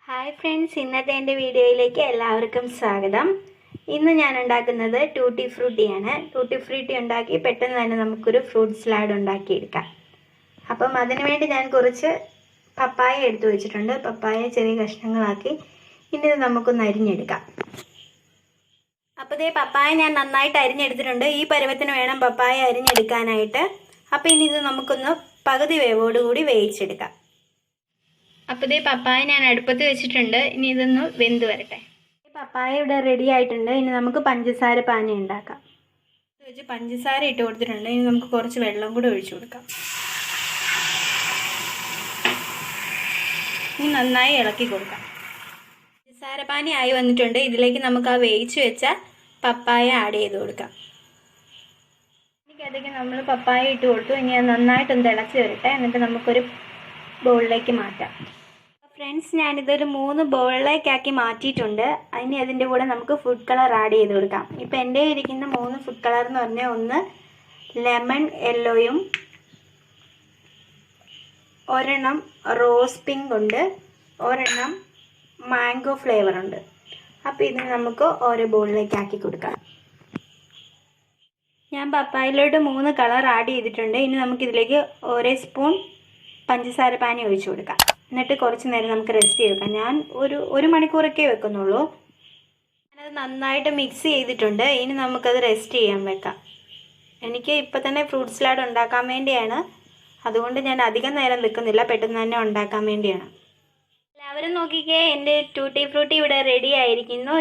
Hi friends, ഇന്നത്തെ എൻ്റെ വീഡിയോയിലേക്ക് എല്ലാവർക്കും സ്വാഗതം. ഇന്ന് ഞാൻ ഉണ്ടാക്കുന്നത് ടൂട്ടി ഫ്രൂട്ടിയാണ്. ടൂട്ടി ഫ്രൂട്ടി ഉണ്ടാക്കി പെട്ടെന്ന് തന്നെ നമുക്കൊരു ഫ്രൂട്ട് സലാഡ് ഉണ്ടാക്കിയെടുക്കാം. അപ്പം അതിനുവേണ്ടി ഞാൻ കുറച്ച് പപ്പായ എടുത്തു വെച്ചിട്ടുണ്ട്. പപ്പായ ചെറിയ കഷ്ണങ്ങളാക്കി ഇനി ഇത് നമുക്കൊന്ന് അരിഞ്ഞെടുക്കാം. അപ്പോൾ ഇതേ പപ്പായ ഞാൻ നന്നായിട്ട് അരിഞ്ഞെടുത്തിട്ടുണ്ട്. ഈ പരുവത്തിന് വേണം പപ്പായ അരിഞ്ഞെടുക്കാനായിട്ട്. അപ്പോൾ ഇനി ഇത് നമുക്കൊന്ന് പകുതി വേവോടുകൂടി വേവിച്ചെടുക്കാം. അപ്പോൾ ഇതേ പപ്പായ ഞാൻ അടുപ്പത്ത് വെച്ചിട്ടുണ്ട്. ഇനി ഇതൊന്ന് വെന്ത് വരട്ടെ. പപ്പായ ഇവിടെ റെഡി ആയിട്ടുണ്ട്. ഇനി നമുക്ക് പഞ്ചസാര പാനി ഉണ്ടാക്കാം. വെച്ച് പഞ്ചസാര ഇട്ട് കൊടുത്തിട്ടുണ്ട്. ഇനി നമുക്ക് കുറച്ച് വെള്ളം കൂടി ഒഴിച്ചു കൊടുക്കാം. ഇനി നന്നായി ഇളക്കി കൊടുക്കാം. പഞ്ചസാര പാനി ആയി വന്നിട്ടുണ്ട്. ഇതിലേക്ക് നമുക്ക് ആ വേവിച്ച് വെച്ച പപ്പായ ആഡ് ചെയ്ത് കൊടുക്കാം. എനിക്കതൊക്കെ നമ്മൾ പപ്പായ ഇട്ട് കൊടുത്തു. ഇനി അത് നന്നായിട്ടൊന്ന് തിളച്ച് വരട്ടെ. എന്നിട്ട് നമുക്കൊരു ബൗളിലേക്ക് മാറ്റാം. ഫ്രണ്ട്സ്, ഞാനിതൊരു 3 ബൗളിലേക്കാക്കി മാറ്റിയിട്ടുണ്ട്. ഇനി അതിൻ്റെ കൂടെ നമുക്ക് ഫുഡ് കളർ ആഡ് ചെയ്ത് കൊടുക്കാം. ഇപ്പം എൻ്റെ ഇരിക്കുന്ന 3 ഫുഡ് കളർ എന്ന് പറഞ്ഞാൽ ഒന്ന് ലെമൺ യെല്ലോയും, ഒരെണ്ണം റോസ് പിങ്ക് ഉണ്ട്, ഒരെണ്ണം മാംഗോ ഫ്ലേവർ ഉണ്ട്. അപ്പോൾ ഇത് നമുക്ക് ഓരോ ബൗളിലേക്ക് ആക്കി കൊടുക്കാം. ഞാൻ പപ്പായയിലോട്ട് 3 കളർ ആഡ് ചെയ്തിട്ടുണ്ട്. ഇനി നമുക്കിതിലേക്ക് 1 സ്പൂൺ പഞ്ചസാര പാനി ഒഴിച്ചു കൊടുക്കാം. എന്നിട്ട് കുറച്ച് നേരം നമുക്ക് റെസ്റ്റ് ചെയ്ത് വെക്കാം. ഞാൻ ഒരു മണിക്കൂറൊക്കെ വെക്കുന്നുള്ളൂ. ഞാനത് നന്നായിട്ട് മിക്സ് ചെയ്തിട്ടുണ്ട്. ഇനി നമുക്കത് റെസ്റ്റ് ചെയ്യാൻ വെക്കാം. എനിക്ക് ഇപ്പം തന്നെ ഫ്രൂട്ട് സലാഡ് ഉണ്ടാക്കാൻ വേണ്ടിയാണ്. അതുകൊണ്ട് ഞാൻ അധികം നേരം വെക്കുന്നില്ല, പെട്ടെന്ന് തന്നെ ഉണ്ടാക്കാൻ വേണ്ടിയാണ്. എല്ലാവരും നോക്കിക്കേ, എൻ്റെ ടൂട്ടി ഫ്രൂട്ടി ഇവിടെ റെഡി ആയിരിക്കുന്നു.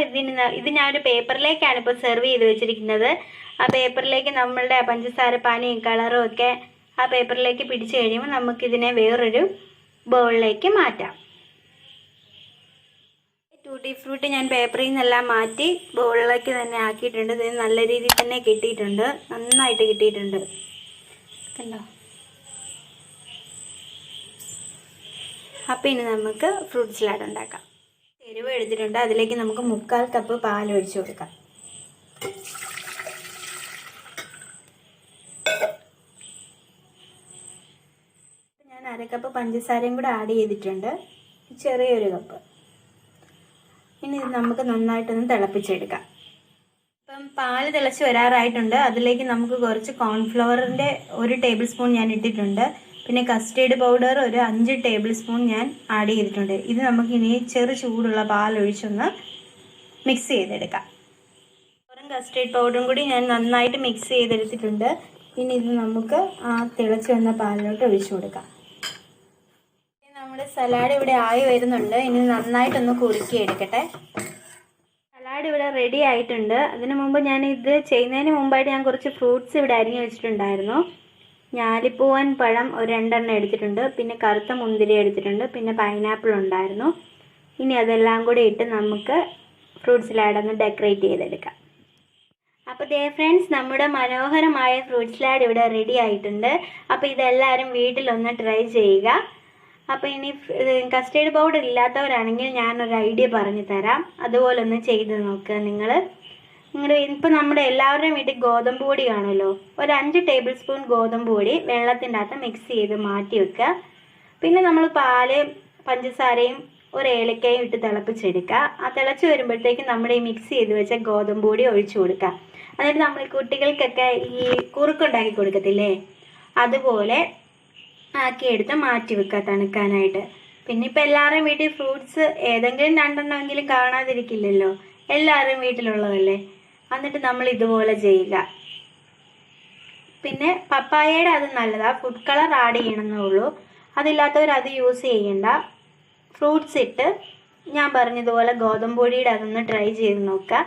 ഇത് ഞാനൊരു പേപ്പറിലേക്കാണ് ഇപ്പോൾ സെർവ് ചെയ്ത് വെച്ചിരിക്കുന്നത്. ആ പേപ്പറിലേക്ക് നമ്മളുടെ പഞ്ചസാര പാനിയും കളറും ഒക്കെ ആ പേപ്പറിലേക്ക് പിടിച്ചു കഴിയുമ്പോൾ നമുക്കിതിനെ വേറൊരു ബൗളിലേക്ക് മാറ്റാം. ടൂട്ടി ഫ്രൂട്ടി ഞാൻ പേപ്പറിൽ നിന്നെല്ലാം മാറ്റി ബൗളിലേക്ക് തന്നെ ആക്കിയിട്ടുണ്ട്. ഇത് നല്ല രീതിയിൽ തന്നെ കിട്ടിയിട്ടുണ്ട്, നന്നായിട്ട് കിട്ടിയിട്ടുണ്ട്. കണ്ടോ? അപ്പം ഇനി നമുക്ക് ഫ്രൂട്ട് സലാഡ് ഉണ്ടാക്കാം. എരിവ് എടുത്തിട്ടുണ്ട്. അതിലേക്ക് നമുക്ക് 3/4 കപ്പ് പാൽ ഒഴിച്ചു കൊടുക്കാം. ഞാൻ 1/2 കപ്പ് പഞ്ചസാരയും കൂടെ ആഡ് ചെയ്തിട്ടുണ്ട്, ചെറിയൊരു കപ്പ്. ഇനി ഇത് നമുക്ക് നന്നായിട്ടൊന്ന് തിളപ്പിച്ചെടുക്കാം. ഇപ്പം പാല് തിളച്ച് വരാറായിട്ടുണ്ട്. അതിലേക്ക് നമുക്ക് കുറച്ച് കോൺഫ്ലവറിൻ്റെ 1 ടേബിൾ സ്പൂൺ ഞാൻ ഇട്ടിട്ടുണ്ട്. പിന്നെ കസ്റ്റേർഡ് പൗഡർ ഒരു 5 ടേബിൾ സ്പൂൺ ഞാൻ ആഡ് ചെയ്തിട്ടുണ്ട്. ഇത് നമുക്കിനി ചെറു ചൂടുള്ള പാലൊഴിച്ചൊന്ന് മിക്സ് ചെയ്തെടുക്കാം. കസ്റ്റേർഡ് പൗഡറും കൂടി ഞാൻ നന്നായിട്ട് മിക്സ് ചെയ്തെടുത്തിട്ടുണ്ട്. ഇനി ഇത് നമുക്ക് ആ തിളച്ച് വന്ന പാലിലോട്ട് ഒഴിച്ചു കൊടുക്കാം. നമ്മുടെ സലാഡ് ഇവിടെ ആയി വരുന്നുണ്ട്. ഇനി നന്നായിട്ടൊന്ന് കുറുക്കി എടുക്കട്ടെ. സലാഡ് ഇവിടെ റെഡി ആയിട്ടുണ്ട്. അതിനു മുമ്പ് ഞാൻ ഇത് ചെയ്യുന്നതിന് മുമ്പായിട്ട് ഞാൻ കുറച്ച് ഫ്രൂട്ട്സ് ഇവിടെ അരിഞ്ഞു വെച്ചിട്ടുണ്ടായിരുന്നു. ഞാലിപ്പൂവൻ പഴം ഒരു 2 എണ്ണം എടുത്തിട്ടുണ്ട്. പിന്നെ കറുത്ത മുന്തിരി എടുത്തിട്ടുണ്ട്. പിന്നെ പൈനാപ്പിൾ ഉണ്ടായിരുന്നു. ഇനി അതെല്ലാം കൂടി ഇട്ട് നമുക്ക് ഫ്രൂട്ട് സലാഡ് ഒന്ന് ഡെക്കറേറ്റ് ചെയ്തെടുക്കാം. അപ്പോൾ ദേ ഫ്രണ്ട്സ്, നമ്മുടെ മനോഹരമായ ഫ്രൂട്ട് സലാഡ് ഇവിടെ റെഡി ആയിട്ടുണ്ട്. അപ്പോൾ ഇതെല്ലാവരും വീട്ടിലൊന്ന് ട്രൈ ചെയ്യുക. അപ്പോൾ ഇനി കസ്റ്റേർഡ് പൗഡർ ഇല്ലാത്തവരാണെങ്കിൽ ഞാനൊരു ഐഡിയ പറഞ്ഞു തരാം. അതുപോലെ ഒന്ന് ചെയ്ത് നോക്കുക. നിങ്ങൾ ഇപ്പോൾ നമ്മുടെ എല്ലാവരുടെയും വീട്ടിൽ ഗോതമ്പ് പൊടി കാണുമല്ലോ. ഒരു 5 ടേബിൾ സ്പൂൺ ഗോതമ്പ് പൊടി വെള്ളത്തിൻ്റെ അകത്ത് മിക്സ് ചെയ്ത് മാറ്റി വെക്കുക. പിന്നെ നമ്മൾ പാല്, പഞ്ചസാരയും 1 ഏലക്കയും ഇട്ട് തിളപ്പിച്ചെടുക്കുക. ആ തിളച്ച് വരുമ്പോഴത്തേക്കും നമ്മുടെ ഈ മിക്സ് ചെയ്ത് വെച്ച ഗോതമ്പ് പൊടി ഒഴിച്ചു കൊടുക്കുക. എന്നിട്ട് നമ്മൾ കുട്ടികൾക്കൊക്കെ ഈ കുറുക്കുണ്ടാക്കി കൊടുക്കത്തില്ലേ, അതുപോലെ ആക്കിയെടുത്ത് മാറ്റി വെക്കുക തണുക്കാനായിട്ട്. പിന്നെ ഇപ്പം എല്ലാവരുടെയും വീട്ടിൽ ഫ്രൂട്ട്സ് ഏതെങ്കിലും 2 എണ്ണമെങ്കിലും കാണാതിരിക്കില്ലല്ലോ, എല്ലാവരുടെയും വീട്ടിലുള്ളതല്ലേ. എന്നിട്ട് നമ്മൾ ഇതുപോലെ ചെയ്യുക. പിന്നെ പപ്പായയുടെ അത് നല്ലതാണ്, ഫുഡ് കളർ ആഡ് ചെയ്യണമെന്നേ ഉള്ളൂ. അതില്ലാത്തവർ അത് യൂസ് ചെയ്യണ്ട. ഫ്രൂട്ട്സ് ഇട്ട് ഞാൻ പറഞ്ഞതുപോലെ ഗോതമ്പ് പൊടിയുടെ അതൊന്ന് ട്രൈ ചെയ്ത് നോക്കുക.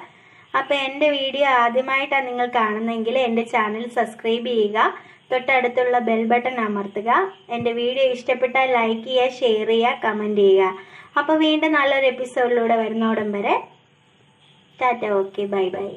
അപ്പോൾ എൻ്റെ വീഡിയോ ആദ്യമായിട്ടാണ് നിങ്ങൾ കാണുന്നതെങ്കിൽ എൻ്റെ ചാനൽ സബ്സ്ക്രൈബ് ചെയ്യുക. തൊട്ടടുത്തുള്ള ബെൽ ബട്ടൺ അമർത്തുക. എൻ്റെ വീഡിയോ ഇഷ്ടപ്പെട്ടാൽ ലൈക്ക് ചെയ്യുക, ഷെയർ ചെയ്യുക, കമൻറ്റ് ചെയ്യുക. അപ്പോൾ വീണ്ടും നല്ലൊരു എപ്പിസോഡിലൂടെ വരുന്നോടം വരെ ടാറ്റ, ഓക്കെ, ബൈ ബൈ.